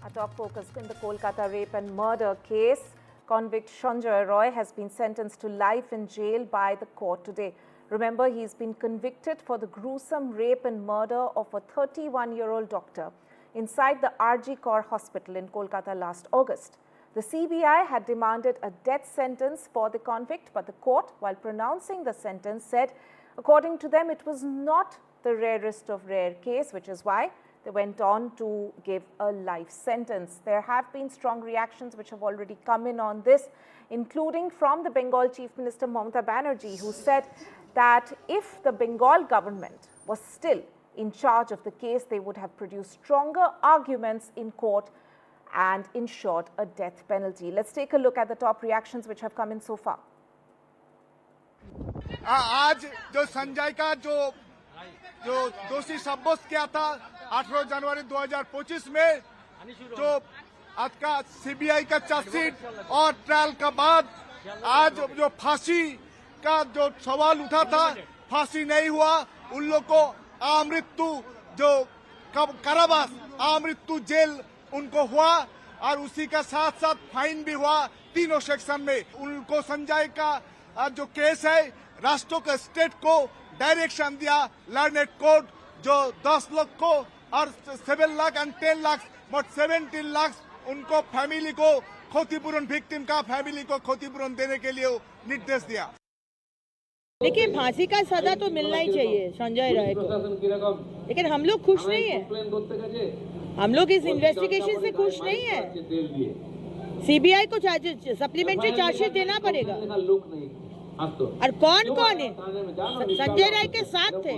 Our top focus in the Kolkata rape and murder case. Convict Sanjay Roy has been sentenced to life in jail by the court today. Remember, he's been convicted for the gruesome rape and murder of a 31-year-old doctor inside the RG Kaur hospital in Kolkata last August. The CBI had demanded a death sentence for the convict, but the court, while pronouncing the sentence, said, according to them, it was not the rarest of rare case, which is why they went on to give a life sentence. There have been strong reactions which have already come in on this, including from the Bengal Chief Minister Mamata Banerjee, who said that if the Bengal government was still in charge of the case, they would have produced stronger arguments in court and ensured a death penalty. Let's take a look at the top reactions which have come in so far. आज जो संजय का जो दोषी साब्यस्त किया था 18 जनवरी 2025 में, जो आज का सीबीआई का चार्जशीट और ट्रायल का बाद आज जो फांसी का जो सवाल उठा था, फांसी नहीं हुआ, उन लोग को आमृत्यु जो कारावास आमृत्यु जेल उनको हुआ और उसी का साथ साथ फाइन भी हुआ तीनों सेक्शन में। उनको संजय का जो केस है, राष्ट्रों के स्टेट को डायरेक्शन दिया लर्नेड कोर्ट जो 10 लाख को और 7 लाख एंड 10 लाख मोट 17 लाख उनको फैमिली को क्षतिपूरण विक्टिम का फैमिली को क्षतिपूरण देने के लिए निर्देश दिया। देखिए, फांसी का सजा तो मिलना ही चाहिए संजय राय को, लेकिन हम लोग खुश नहीं है। हम लोग इस इन्वेस्टिगेशन से खुश नहीं है। सीबीआई को सप्लीमेंट्री चार्जशीट देना पड़ेगा। और कौन कौन है संजय राय के साथ थे?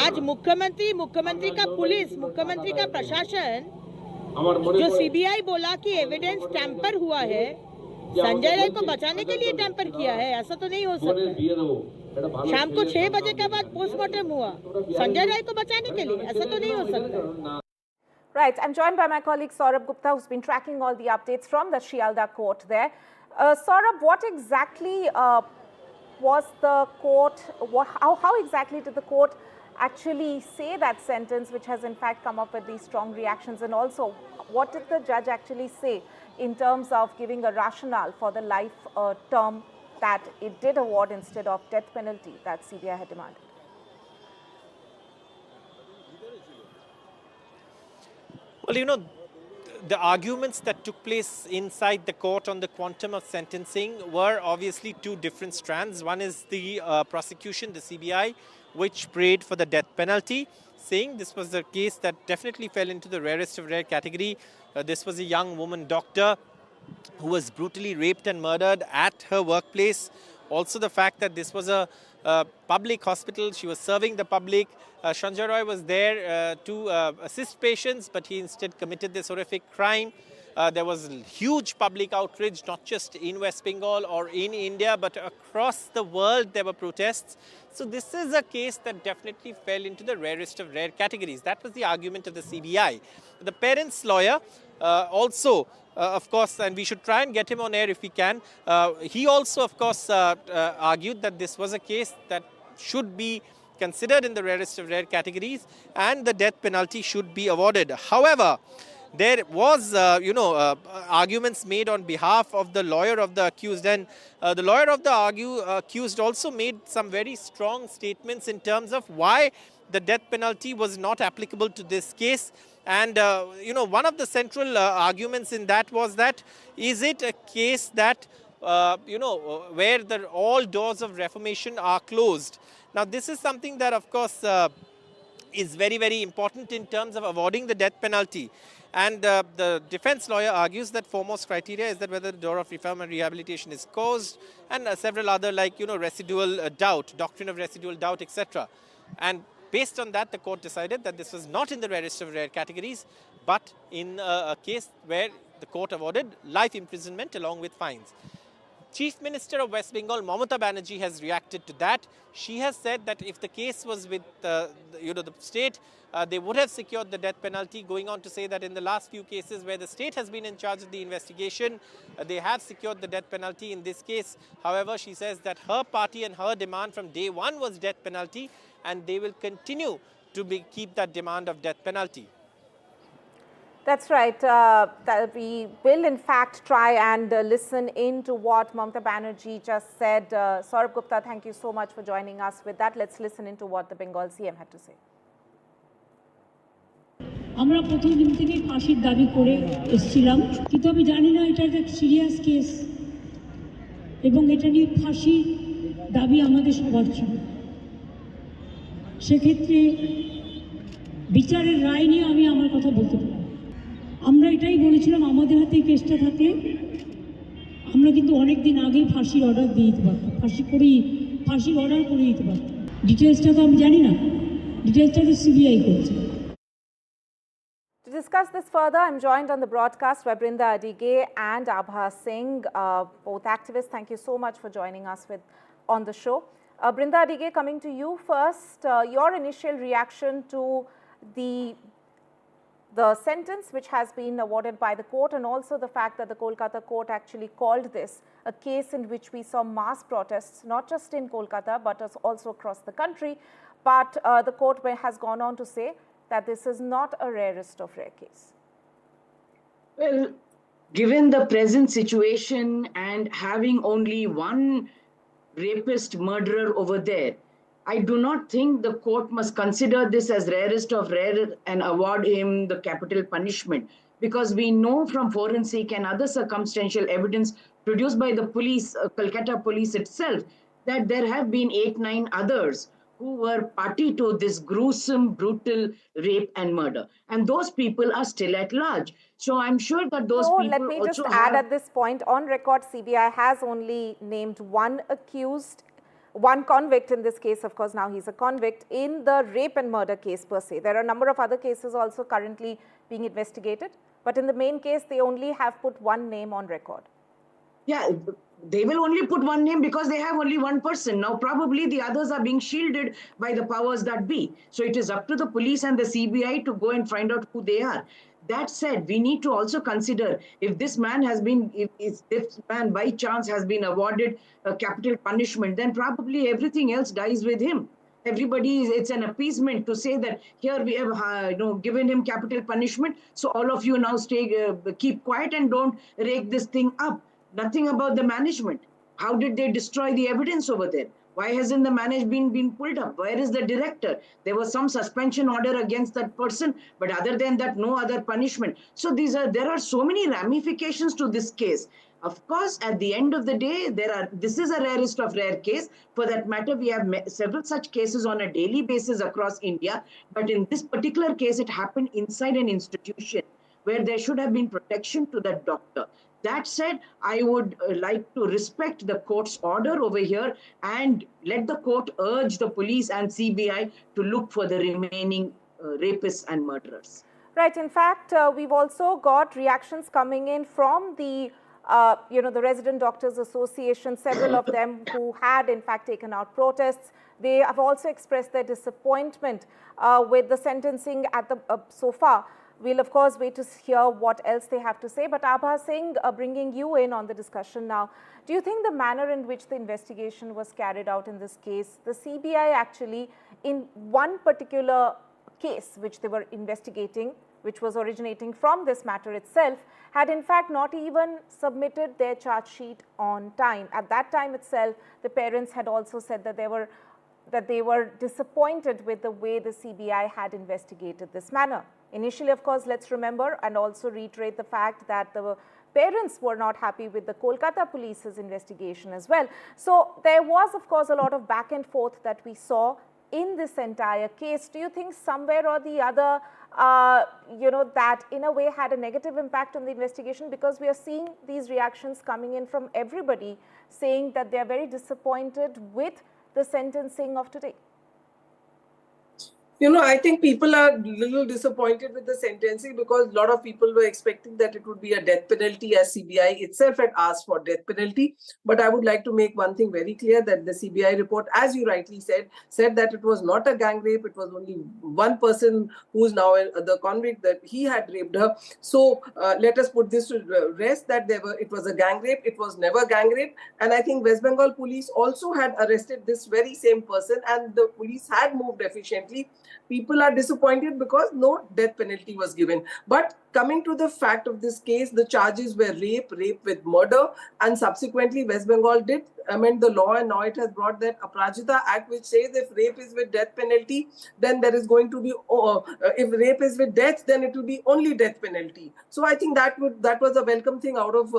आज मुख्यमंत्री का पुलिस, मुख्यमंत्री का प्रशासन, जो सीबीआई बोला कि एविडेंस टैंपर हुआ है, संजय राय को बचाने के लिए टैंपर किया है, ऐसा तो नहीं हो सकता। शाम को 6 बजे के बाद पोस्टमार्टम हुआ संजय राय को बचाने के लिए, ऐसा तो नहीं हो सकता। Right, I'm joined by my colleague Saurabh Gupta, who's been tracking all the updates from the Shialda court there. Saurabh, what exactly was the court, how exactly did the court actually say that sentence, which has in fact come up with these strong reactions? And also, what did the judge actually say in terms of giving a rationale for the life term that it did award instead of death penalty that CBI had demanded? Well, you know, the arguments that took place inside the court on the quantum of sentencing were obviously two different strands. One is the prosecution, the CBI, which prayed for the death penalty, saying this was a case that definitely fell into the rarest of rare category. This was a young woman doctor who was brutally raped and murdered at her workplace. Also the fact that this was a public hospital, she was serving the public. Sanjay Roy was there to assist patients, but he instead committed this horrific crime. There was huge public outrage, not just in West Bengal or in India, but across the world there were protests. So this is a case that definitely fell into the rarest of rare categories. That was the argument of the CBI. The parents' lawyer also, of course, and we should try and get him on air if we can, he also, of course, argued that this was a case that should be considered in the rarest of rare categories and the death penalty should be awarded. However, there was, arguments made on behalf of the lawyer of the accused, and the lawyer of the accused also made some very strong statements in terms of why the death penalty was not applicable to this case. And, one of the central arguments in that was that, is it a case that, where all doors of reformation are closed? Now, this is something that, of course, is very, very important in terms of awarding the death penalty. And the defense lawyer argues that foremost criteria is that whether the door of reform and rehabilitation is closed, and several other residual doubt, doctrine of residual doubt, etc. And based on that, the court decided that this was not in the rarest of rare categories, but in a case where the court awarded life imprisonment along with fines. Chief Minister of West Bengal, Mamata Banerjee, has reacted to that. She has said that if the case was with the state, they would have secured the death penalty, going on to say that in the last few cases where the state has been in charge of the investigation, they have secured the death penalty. In this case, however, she says that her party and her demand from day one was death penalty, and they will continue to keep that demand of death penalty. That's right. That we will, in fact, try and listen in to what Mamata Banerjee just said. Saurabh Gupta, thank you so much for joining us with that. Let's listen into what the Bengal CM had to say. আমরা প্রথম দিন থেকেই ফাঁসির দাবি করে এসেছিলাম, কিন্তু আমি জানি না এটা একটা সিরিয়াস কেস এবং এটা নিয়ে ফাঁসি দাবি আমাদের সবার ছিল। সেক্ষেত্রে বিচারের রায় নিয়ে আমি আমার কথা বলতে পারি। আমরা এটাই বলেছিলাম, আমাদের হাতে এই কেসটা থাকলে আমরা কিন্তু অনেক দিন আগেই ফাঁসির অর্ডার দিয়ে দিতে পারতাম, ফাঁসির অর্ডার করে দিতে পারতাম। ডিটেলসটা তো আমি জানি না, ডিটেলসটা তো সিবিআই করছে। To discuss this further, I'm joined on the broadcast by Brinda Adige and Abha Singh, both activists. Thank you so much for joining us on the show. Brinda Adige, coming to you first, your initial reaction to the sentence which has been awarded by the court, and also the fact that the Kolkata court actually called this a case in which we saw mass protests, not just in Kolkata but also across the country. But the court has gone on to say that this is not a rarest of rare case. Well, given the present situation and having only one rapist murderer over there, I do not think the court must consider this as rarest of rare and award him the capital punishment, because we know from forensic and other circumstantial evidence produced by the police, Kolkata police itself, that there have been 8-9 others who were party to this gruesome, brutal rape and murder. And those people are still at large. So I'm sure that those people let me just add at this point, on record, CBI has only named one accused, one convict in this case. Of course, now he's a convict in the rape and murder case per se. There are a number of other cases also currently being investigated. But in the main case, they only have put one name on record. Yeah, they will only put one name because they have only one person. Now, probably the others are being shielded by the powers that be. So it is up to the police and the CBI to go and find out who they are. That said, we need to also consider if this man has been, if this man by chance has been awarded a capital punishment, then probably everything else dies with him. Everybody, it's an appeasement to say that here we have given him capital punishment. So all of you now keep quiet and don't rake this thing up. Nothing about the management. How did they destroy the evidence over there? Why hasn't the management been pulled up? Where is the director? There was some suspension order against that person, but other than that, no other punishment. So there are so many ramifications to this case. Of course, at the end of the day, this is a rarest of rare case. For that matter, we have several such cases on a daily basis across India. But in this particular case, it happened inside an institution where there should have been protection to that doctor. That said, I would like to respect the court's order over here and let the court urge the police and CBI to look for the remaining rapists and murderers. Right. In fact, we've also got reactions coming in from the Resident Doctors Association, several of them who had, in fact, taken out protests. They have also expressed their disappointment with the sentencing at the so far. We'll, of course, wait to hear what else they have to say. But Abha Singh, bringing you in on the discussion now, do you think the manner in which the investigation was carried out in this case, the CBI actually, in one particular case which they were investigating, which was originating from this matter itself, had in fact not even submitted their charge sheet on time? At that time itself, the parents had also said that they were disappointed with the way the CBI had investigated this matter. Initially, of course, let's remember and also reiterate the fact that the parents were not happy with the Kolkata police's investigation as well. So there was, of course, a lot of back and forth that we saw in this entire case. Do you think somewhere or the other, that in a way had a negative impact on the investigation? Because we are seeing these reactions coming in from everybody saying that they are very disappointed with the sentencing of today. I think people are a little disappointed with the sentencing because a lot of people were expecting that it would be a death penalty, as CBI itself had asked for death penalty. But I would like to make one thing very clear, that the CBI report, as you rightly said that it was not a gang rape. It was only one person who is now the convict, that he had raped her. So let us put this to rest, that it was a gang rape. It was never gang rape. And I think West Bengal police also had arrested this very same person, and the police had moved efficiently. People are disappointed because no death penalty was given. But coming to the fact of this case, the charges were rape with murder, and subsequently West Bengal did amend the law, and now it has brought that Aparajita Act, which says if rape is with death penalty, then there is going to be, if rape is with death, then it will be only death penalty. So I think that was a welcome thing out of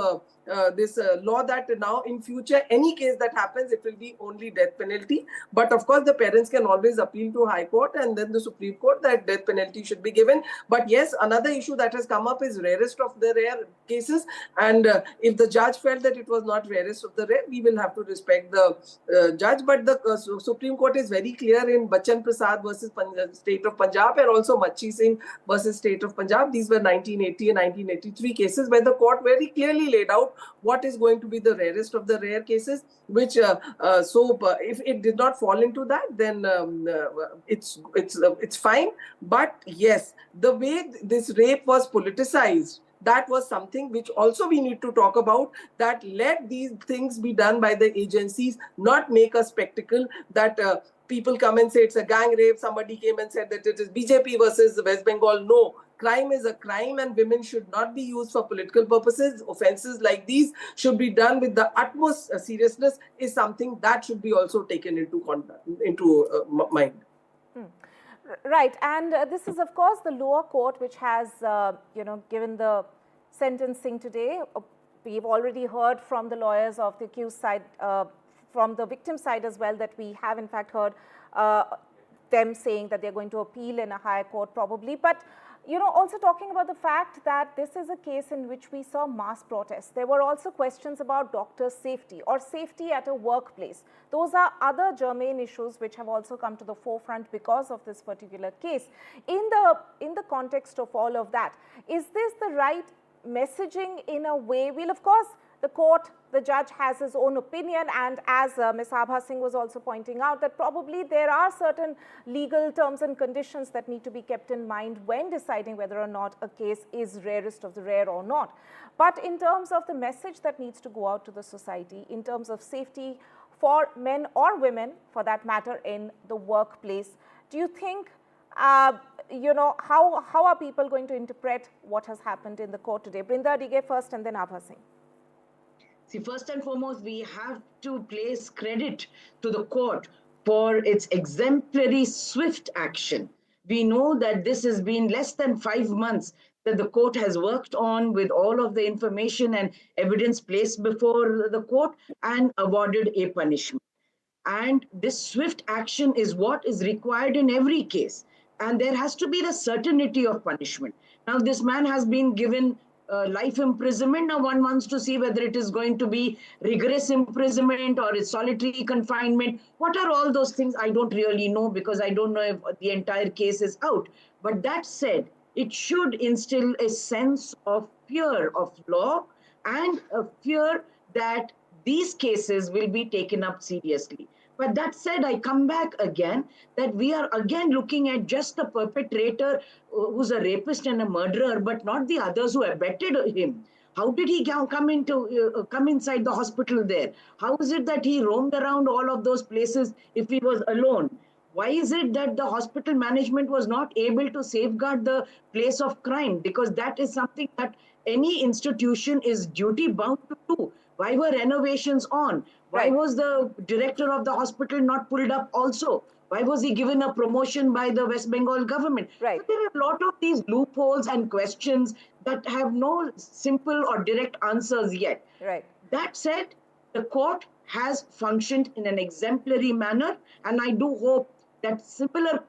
this law, that now in future, any case that happens, it will be only death penalty. But of course, the parents can always appeal to High Court and then the Supreme Court that death penalty should be given. But yes, another issue that has come up is rarest of the rare cases. And if the judge felt that it was not rarest of the rare, we will have to respect the judge. But the Supreme Court is very clear in Bachchan Prasad versus State of Punjab, and also Machi Singh versus State of Punjab. These were 1980 and 1983 cases where the court very clearly laid out what is going to be the rarest of the rare cases, which if it did not fall into that, then it's fine. But yes, the way this rape was politicized, that was something which also we need to talk about, that let these things be done by the agencies, not make a spectacle that people come and say it's a gang rape. Somebody came and said that it is BJP versus West Bengal. No, crime is a crime, and women should not be used for political purposes. Offences like these should be done with the utmost seriousness, is something that should be also taken into mind. Right, and this is of course the lower court which has given the sentencing today. We've already heard from the lawyers of the accused side, from the victim side as well, that we have in fact heard them saying that they're going to appeal in a higher court probably. But also talking about the fact that this is a case in which we saw mass protests. There were also questions about doctors' safety or safety at a workplace. Those are other germane issues which have also come to the forefront because of this particular case. In the context of all of that, is this the right messaging in a way? Well, of course, the judge has his own opinion, and as Ms. Abha Singh was also pointing out, that probably there are certain legal terms and conditions that need to be kept in mind when deciding whether or not a case is rarest of the rare or not. But in terms of the message that needs to go out to the society, in terms of safety for men or women, for that matter, in the workplace, do you think, how are people going to interpret what has happened in the court today? Brinda Dige first and then Abha Singh. See, first and foremost, we have to place credit to the court for its exemplary, swift action. We know that this has been less than 5 months that the court has worked on, with all of the information and evidence placed before the court, and awarded a punishment. And this swift action is what is required in every case. And there has to be the certainty of punishment. Now, this man has been given life imprisonment. Now one wants to see whether it is going to be rigorous imprisonment or it's solitary confinement. What are all those things? I don't really know, because I don't know if the entire case is out. But that said, it should instill a sense of fear of law and a fear that these cases will be taken up seriously. But that said, I come back again that we are again looking at just the perpetrator who's a rapist and a murderer, but not the others who abetted him. How did he come inside the hospital there? How is it that he roamed around all of those places if he was alone? Why is it that the hospital management was not able to safeguard the place of crime? Because that is something that any institution is duty bound to do. Why were renovations on? Why was the director of the hospital not pulled up also? Why was he given a promotion by the West Bengal government? Right. So there are a lot of these loopholes and questions that have no simple or direct answers yet. Right. That said, the court has functioned in an exemplary manner, and I do hope that similar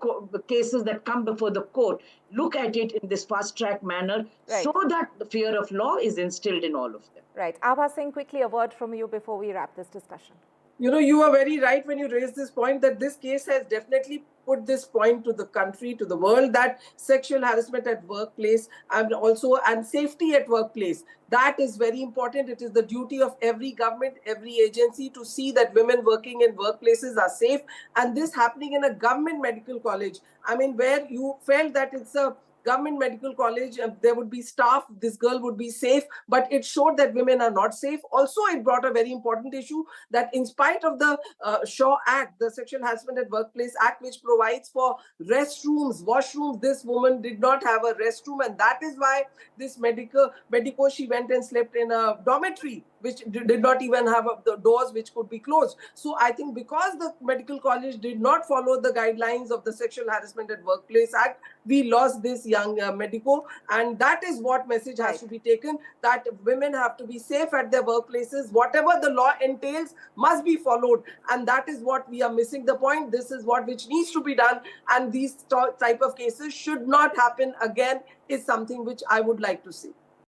cases that come before the court look at it in this fast-track manner, so that the fear of law is instilled in all of them. Right. Abha Singh, quickly a word from you before we wrap this discussion. You are very right when you raise this point, that this case has definitely put this point to the country, to the world, that sexual harassment at workplace and safety at workplace, that is very important. It is the duty of every government, every agency to see that women working in workplaces are safe. And this happening in a government medical college, where you felt that it's a government medical college, there would be staff, this girl would be safe, but it showed that women are not safe. Also, it brought a very important issue that in spite of the Shaw Act, the Sexual Harassment at Workplace Act, which provides for restrooms, washrooms, this woman did not have a restroom, and that is why this medico, she went and slept in a dormitory, which did not even have the doors which could be closed. So I think because the medical college did not follow the guidelines of the Sexual Harassment at Workplace Act, we lost this young medico. And that is what message has to be taken, that women have to be safe at their workplaces. Whatever the law entails must be followed. And that is what we are missing the point. This is what which needs to be done. And these type of cases should not happen again, is something which I would like to see.